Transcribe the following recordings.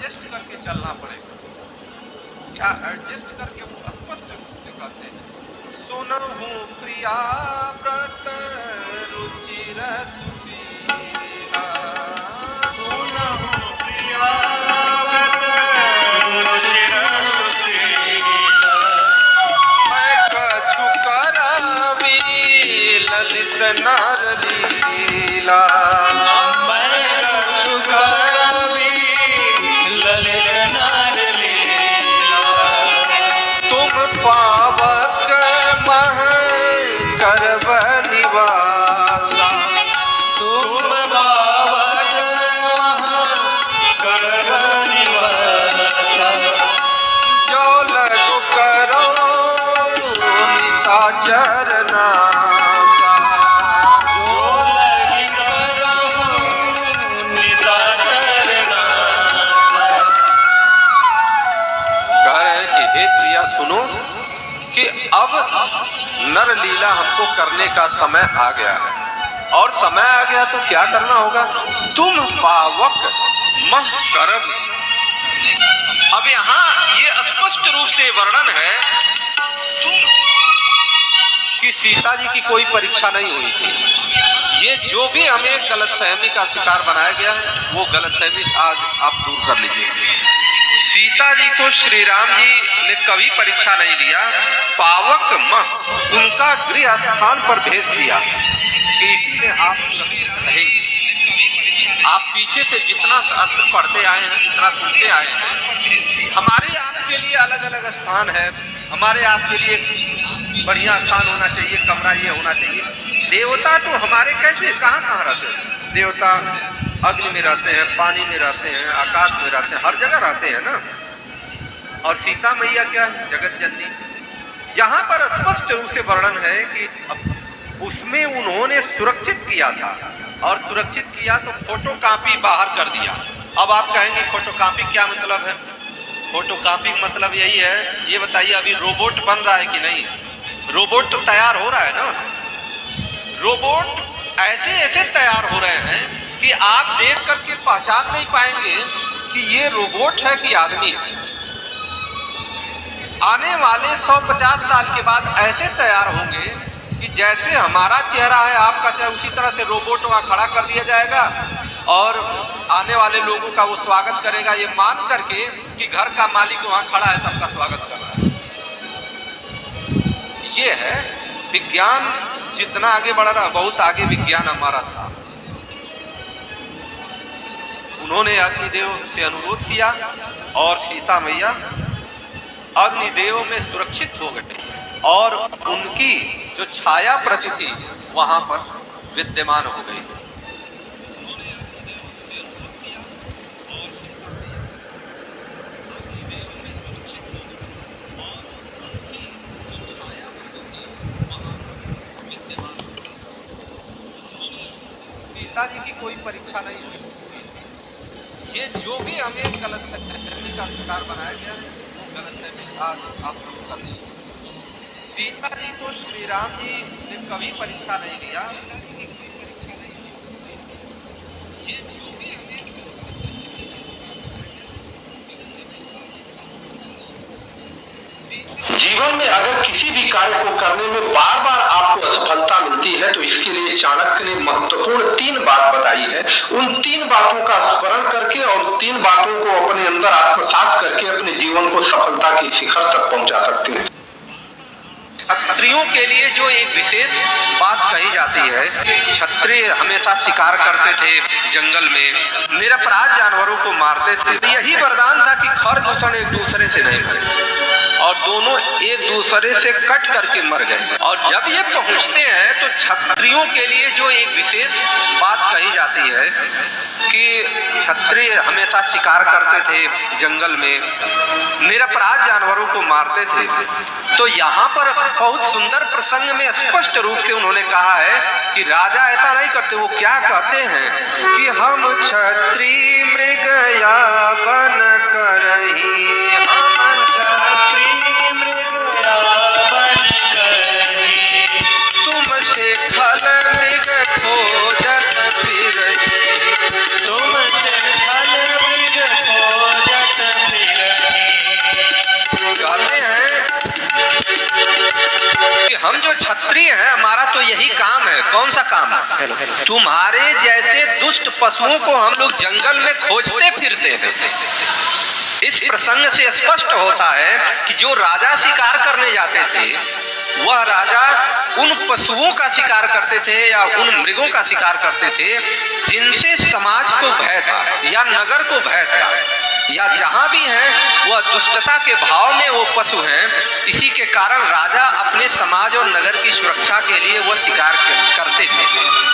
Adjust करके चलना पड़ेगा। क्या एडजस्ट करके? वो स्पष्ट रूप से कहते हैं, सुनहु प्रिया व्रत रुचिर सुशीला, सुनहु प्रिया व्रत रुचिर सुशीला, मैं कछु करावी ललित नार लीला, मैं कछु करावी ललित नार लीला, तुम पावक मह करब निवासा, तुम पावक मह करब निवासा, जो लगु करो निशाचर नासा, जो लगी करहु निशाचर नासा। कह रहे हैं कि हे प्रिया सुनो कि अब नर लीला हमको करने का समय आ गया है, और समय आ गया तो क्या करना होगा? तुम पावक मह करब। अब यहाँ ये स्पष्ट रूप से वर्णन है कि सीता जी की कोई परीक्षा नहीं हुई थी। ये जो भी हमें गलतफहमी का शिकार बनाया गया है, वो गलतफहमी आज आप दूर कर लीजिए। सीता जी को श्री राम जी ने कभी परीक्षा नहीं लिया। पावक मह उनका गृह स्थान पर भेज दिया कि इसी में आप सुरक्षित रहेंगे। आप पीछे से जितना शास्त्र पढ़ते आए हैं, जितना सुनते आए हैं, हमारे आपके लिए अलग अलग स्थान है, हमारे आपके लिए बढ़िया स्थान होना चाहिए, कमरा ये होना चाहिए। देवता तो हमारे कैसे कहाँ कहाँ रहते हैं? देवता अग्नि में रहते हैं, पानी में रहते हैं, आकाश में रहते हैं, हर जगह रहते हैं ना। और सीता मैया क्या है? जगत जननी। यहाँ पर स्पष्ट रूप से वर्णन है कि उसमें उन्होंने सुरक्षित किया था, और सुरक्षित किया तो फोटोकॉपी बाहर कर दिया। अब आप कहेंगे फोटोकॉपी क्या मतलब है? फोटोकॉपी मतलब यही है, ये बताइए अभी रोबोट बन रहा है कि नहीं? रोबोट तो तैयार हो रहा है ना। रोबोट ऐसे ऐसे तैयार हो रहे हैं कि आप देख करके पहचान नहीं पाएंगे कि ये रोबोट है कि आदमी है। आने वाले 150 साल के बाद ऐसे तैयार होंगे कि जैसे हमारा चेहरा है, आपका चेहरा, उसी तरह से रोबोट वहाँ खड़ा कर दिया जाएगा, और आने वाले लोगों का वो स्वागत करेगा, ये मान करके कि घर का मालिक वहाँ खड़ा है, सबका स्वागत कर रहा है। ये है विज्ञान। जितना आगे बढ़ रहा, बहुत आगे विज्ञान हमारा था। उन्होंने अग्निदेव से अनुरोध किया, और सीता मैया अग्निदेव में सुरक्षित हो गई, और उनकी जो छाया प्रति थी वहां पर विद्यमान हो गई। सीता जी की कोई परीक्षा नहीं हुई। ये जो भी हमें गलतफहमी का शिकार बनाया गया, वो गलतफहमी आज आप लोग कर लीजिए। सीता जी को श्री राम जी ने कभी परीक्षा नहीं लिया। जीवन में अगर किसी भी कार्य को करने में बार बार आपको असफलता मिलती है, तो इसके लिए चाणक्य ने महत्वपूर्ण 3 बात बताई है। उन 3 बातों का स्मरण करके और 3 बातों को अपने अंदर आत्मसात करके अपने जीवन को सफलता की शिखर तक पहुंचा सकते हैं। क्षत्रियों के लिए जो एक विशेष बात कही जाती है, क्षत्रिय हमेशा शिकार करते थे, जंगल में निरपराध जानवरों को मारते थे। यही वरदान था कि खरदूषण एक दूसरे से नहीं मरे, और दोनों एक दूसरे से कट करके मर गए। और जब ये पहुंचते हैं तो क्षत्रियों के लिए जो एक विशेष बात कही जाती है कि क्षत्रिय हमेशा शिकार करते थे, जंगल में निरपराध जानवरों को मारते थे। तो यहाँ पर बहुत सुंदर प्रसंग में स्पष्ट रूप से उन्होंने कहा है कि राजा ऐसा नहीं करते। वो क्या कहते हैं कि हम क्षत्रिय मृग या वन करही, हम क्षत्रिय मृग या वन करही, तुमसे खल मृग खोजत फिरही, तुमसे खल मृग खोजत हैं हमारा तो यही काम है। कौन सा काम? तुम्हारे जैसे दुष्ट पशुओं को हम लोग जंगल में खोजते फिरते हैं। इस प्रसंग से स्पष्ट होता है कि जो राजा शिकार करने जाते थे, वह राजा उन पशुओं का शिकार करते थे या उन मृगों का शिकार करते थे जिनसे समाज को भय था या नगर को भय था, या जहां भी हैं वह दुष्टता के भाव में वो पशु हैं। इसी के कारण राजा अपने समाज और नगर की सुरक्षा के लिए वह शिकार करते थे।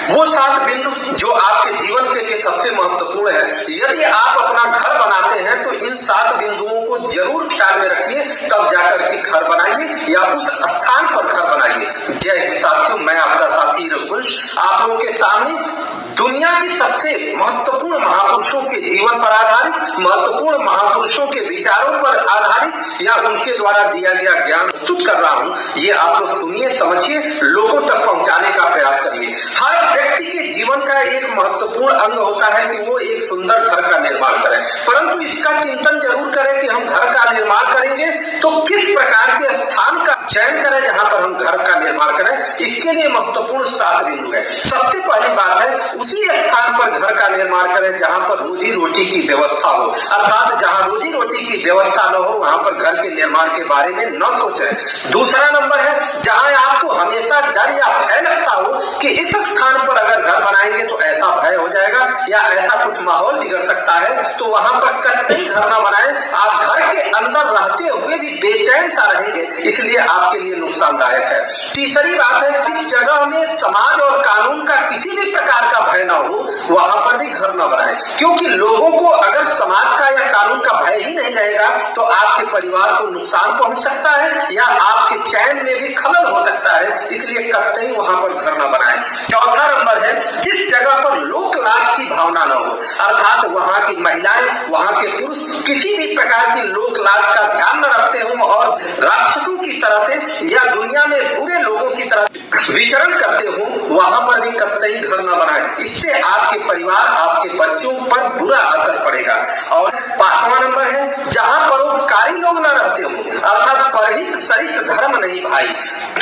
वो 7 बिंदु जो आपके जीवन के लिए सबसे महत्वपूर्ण है, यदि आप अपना घर बनाते हैं तो इन 7 बिंदुओं को जरूर ख्याल में रखिए, तब जाकर के घर बनाइए या उस स्थान पर घर बनाइए। जय हिंद साथियों, मैं आपका साथी रघुवंश आप लोगों के सामने दुनिया की सबसे महत्वपूर्ण महापुरुषों के जीवन पर आधारित, महत्वपूर्ण महापुरुषों के विचारों पर आधारित या उनके द्वारा दिया गया ज्ञान प्रस्तुत कर रहा हूं। ये आप लोग सुनिए, समझिए, लोगों तक पहुंचाने का प्रयास करिए। हर व्यक्ति के जीवन का एक महत्वपूर्ण अंग होता है कि वो एक सुंदर घर का निर्माण करे, परंतु इसका चिंतन जरूर करें कि हम घर का निर्माण करेंगे तो किस प्रकार के स्थान का चयन करें जहां पर हम घर का निर्माण करें। इसके लिए महत्वपूर्ण 7 बिंदु है। सबसे पहली बात है, उसी स्थान पर घर का निर्माण करें जहां पर रोजी रोटी की व्यवस्था हो, अर्थात जहां रोजी रोटी की व्यवस्था न हो वहां पर घर के निर्माण के बारे में न सोचें। दूसरा नंबर है, जहां आपको हमेशा डर या भय लगता हो कि इस स्थान पर अगर घर बनाएंगे तो ऐसा भय हो जाएगा या ऐसा कुछ माहौल बिगड़ सकता है, तो वहां पर कतई घर न बनाएं। आप घर के अंदर रहते हुए भी बेचैन सा रहेंगे, इसलिए आपके लिए नुकसानदायक है। तीसरी बात है, जिस जगह में समाज और कानून का किसी भी प्रकार का भय ना हो वहां पर भी घर न बनाएं, क्योंकि लोगों को अगर समाज का या कानून का भय ही नहीं रहेगा तो आपके परिवार को नुकसान पहुंच सकता है या आपके चैन में भी खलल हो सकता है, इसलिए कतई वहां पर घर न बनाएं। चौथा नंबर है, जिस जगह पर लोक लाज की भावना न हो, अर्थात वहां की महिलाएं, वहां के पुरुष किसी भी प्रकार की लोक लाज का ध्यान न रखते हो और राक्षसों की तरह से या दुनिया में बुरे लोगों की तरह विचरण करते हो, वहां पर भी कतई घर न बनाएं। इससे आपके परिवार, आपके बच्चों पर बुरा असर पड़ेगा। और 5वां नंबर है, जहां परोपकारी लोग न रहते हो, अर्थात परहित सरिस धर्म नहीं भाई।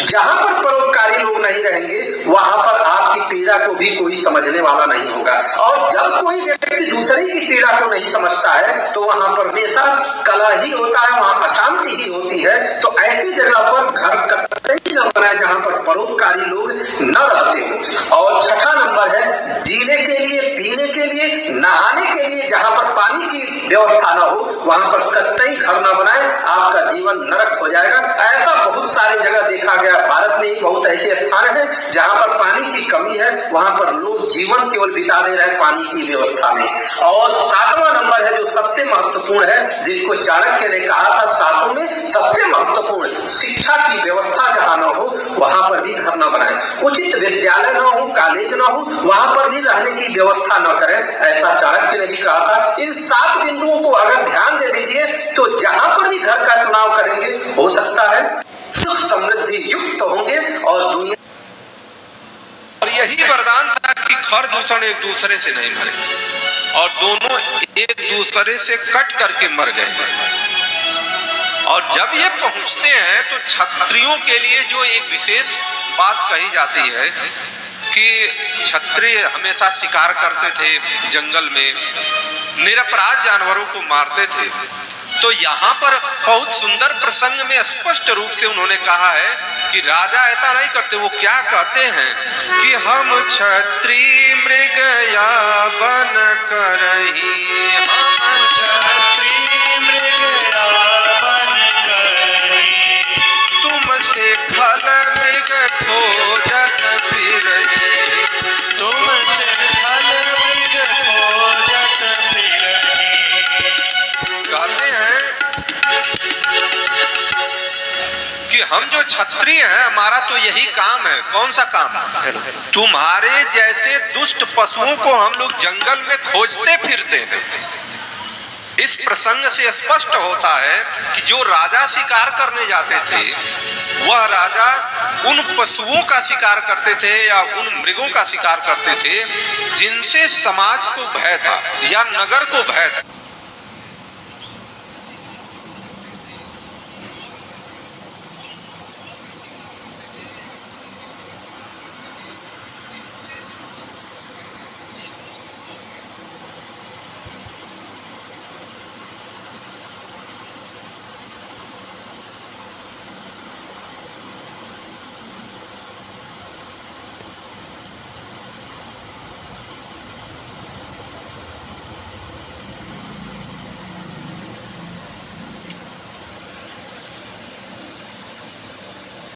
जहां पर परोपकारी लोग नहीं रहेंगे वहां पर आपकी पीड़ा को भी कोई समझने वाला नहीं होगा, और जब कोई व्यक्ति दूसरे की पीड़ा को नहीं समझता है तो वहां पर हमेशा कलह ही होता है, वहां अशांति ही होती है। तो ऐसी जगह पर घर कतई न बनाए जहां पर परोपकारी लोग न रहते हो। और 6ठा नंबर है, जीने के लिए, पीने के लिए, नहाने के लिए जहां पर पानी की व्यवस्था न हो वहां पर कतई घर न बनाए, आपका जीवन नरक हो जाएगा। ऐसा बहुत सारी जगह देखा गया, भारत में ही बहुत ऐसे स्थान हैं जहां पर पानी की कमी है, वहां पर लोग जीवन केवल बिता दे रहे हैं पानी की व्यवस्था में। और 7वां नंबर है जो सबसे महत्वपूर्ण है, जिसको चाणक्य ने कहा था 7 में सबसे महत्वपूर्ण, शिक्षा की व्यवस्था जहां न हो वहां पर भी घर न बनाए। उचित विद्यालय न हो, कॉलेज न हो, वहां पर भी रहने की व्यवस्था न करें, ऐसा चाणक्य ने भी कहा था। इन 7 बिंदुओं को अगर ध्यान दे दीजिए तो जहां पर भी घर का चुनाव करेंगे हो सकता है सुख समृद्धि युक्त होंगे और दुनिया। और यही वरदान था कि खर दूषण एक दूसरे से नहीं मरे और दोनों एक दूसरे से कट करके मर गए। और जब ये पहुंचते हैं तो क्षत्रियों के लिए जो एक विशेष बात कही जाती है कि क्षत्रिय हमेशा शिकार करते थे, जंगल में निरपराध जानवरों को मारते थे। तो यहाँ पर बहुत सुंदर प्रसंग में स्पष्ट रूप से उन्होंने कहा है कि राजा ऐसा नहीं करते। वो क्या कहते हैं कि हम क्षत्रिय मृग या बन करही, हम क्षत्रिय मृग या बन करही, तुमसे खल मृग खोजत फिरही, तुमसे खल मृग खोजत फिरही। कहते हैं कि हम जो क्षत्रिय हैं हमारा तो यही काम है। कौन सा काम? तुम्हारे जैसे दुष्ट पशुओं को हम लोग जंगल में खोजते फिरते हैं। इस प्रसंग से स्पष्ट होता है कि जो राजा शिकार करने जाते थे वह राजा उन पशुओं का शिकार करते थे या उन मृगों का शिकार करते थे जिनसे समाज को भय था या नगर को भय था।